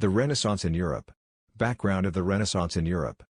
The Renaissance in Europe. Background of the Renaissance in Europe.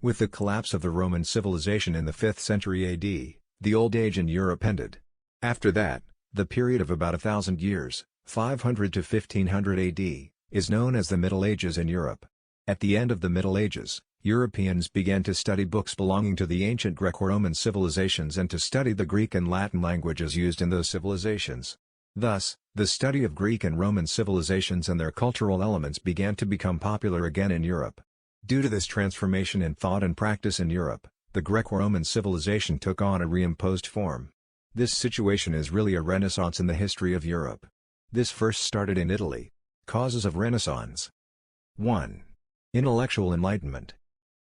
With the collapse of the Roman civilization in the 5th century AD, the Old Age in Europe ended. After that, the period of about 1,000 years, 500 to 1500 AD, is known as the Middle Ages in Europe. At the end of the Middle Ages, Europeans began to study books belonging to the ancient Greco-Roman civilizations and to study the Greek and Latin languages used in those civilizations. Thus, the study of Greek and Roman civilizations and their cultural elements began to become popular again in Europe. Due to this transformation in thought and practice in Europe, the Greco-Roman civilization took on a reimposed form. This situation is really a renaissance in the history of Europe. This first started in Italy. Causes of Renaissance. 1. Intellectual enlightenment.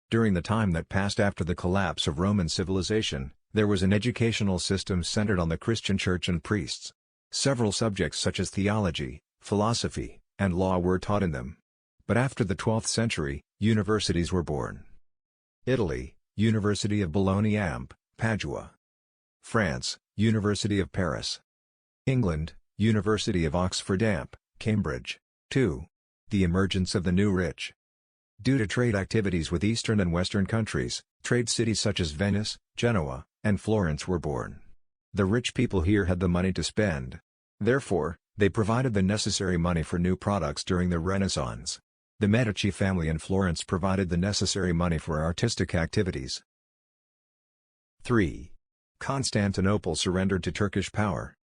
During the time that passed after the collapse of Roman civilization, there was an educational system centered on the Christian church and priests. Several subjects such as theology, philosophy, and law were taught in them. But after the 12th century, universities were born. Italy, University of Bologna Amp, Padua. France, University of Paris. England, University of Oxford Amp, Cambridge. 2. The emergence of the new rich. Due to trade activities with Eastern and Western countries, trade cities such as Venice, Genoa, and Florence were born. The rich people here had the money to spend. Therefore, they provided the necessary money for new products during the Renaissance. The Medici family in Florence provided the necessary money for artistic activities. 3. Constantinople surrendered to Turkish power.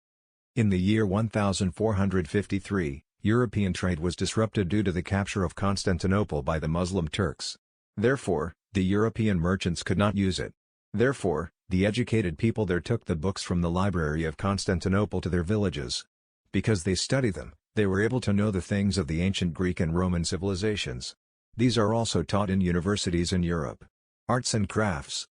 In the year 1453, European trade was disrupted due to the capture of Constantinople by the Muslim Turks. Therefore, the European merchants could not use it. Therefore, the educated people there took the books from the library of Constantinople to their villages. Because they studied them, they were able to know the things of the ancient Greek and Roman civilizations. These are also taught in universities in Europe. Arts and crafts.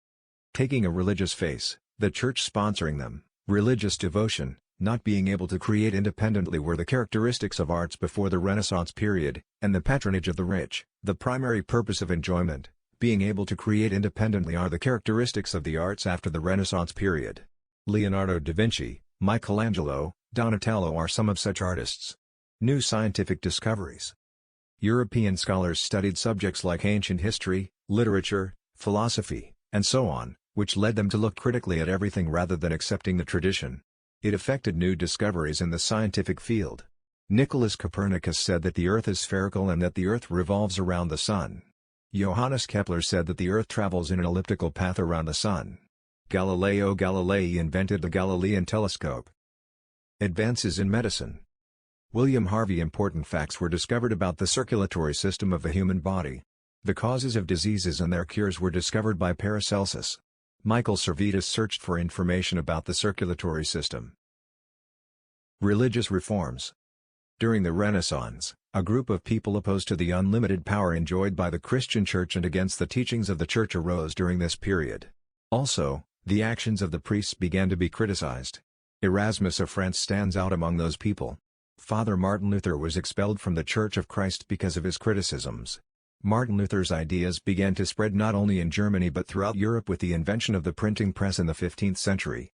Taking a religious face, the church sponsoring them, religious devotion, not being able to create independently were the characteristics of arts before the Renaissance period, and the patronage of the rich, the primary purpose of enjoyment, being able to create independently are the characteristics of the arts after the Renaissance period. Leonardo da Vinci, Michelangelo, Donatello are some of such artists. New scientific discoveries. European scholars studied subjects like ancient history, literature, philosophy, and so on, which led them to look critically at everything rather than accepting the tradition. It affected new discoveries in the scientific field. Nicholas Copernicus said that the Earth is spherical and that the Earth revolves around the Sun. Johannes Kepler said that the Earth travels in an elliptical path around the Sun. Galileo Galilei invented the Galilean telescope. Advances in medicine. William Harvey. Important facts were discovered about the circulatory system of the human body. The causes of diseases and their cures were discovered by Paracelsus. Michael Servetus searched for information about the circulatory system. Religious reforms. During the Renaissance, a group of people opposed to the unlimited power enjoyed by the Christian Church and against the teachings of the Church arose during this period. Also, the actions of the priests began to be criticized. Erasmus of France stands out among those people. Father Martin Luther was expelled from the Church of Christ because of his criticisms. Martin Luther's ideas began to spread not only in Germany but throughout Europe with the invention of the printing press in the 15th century.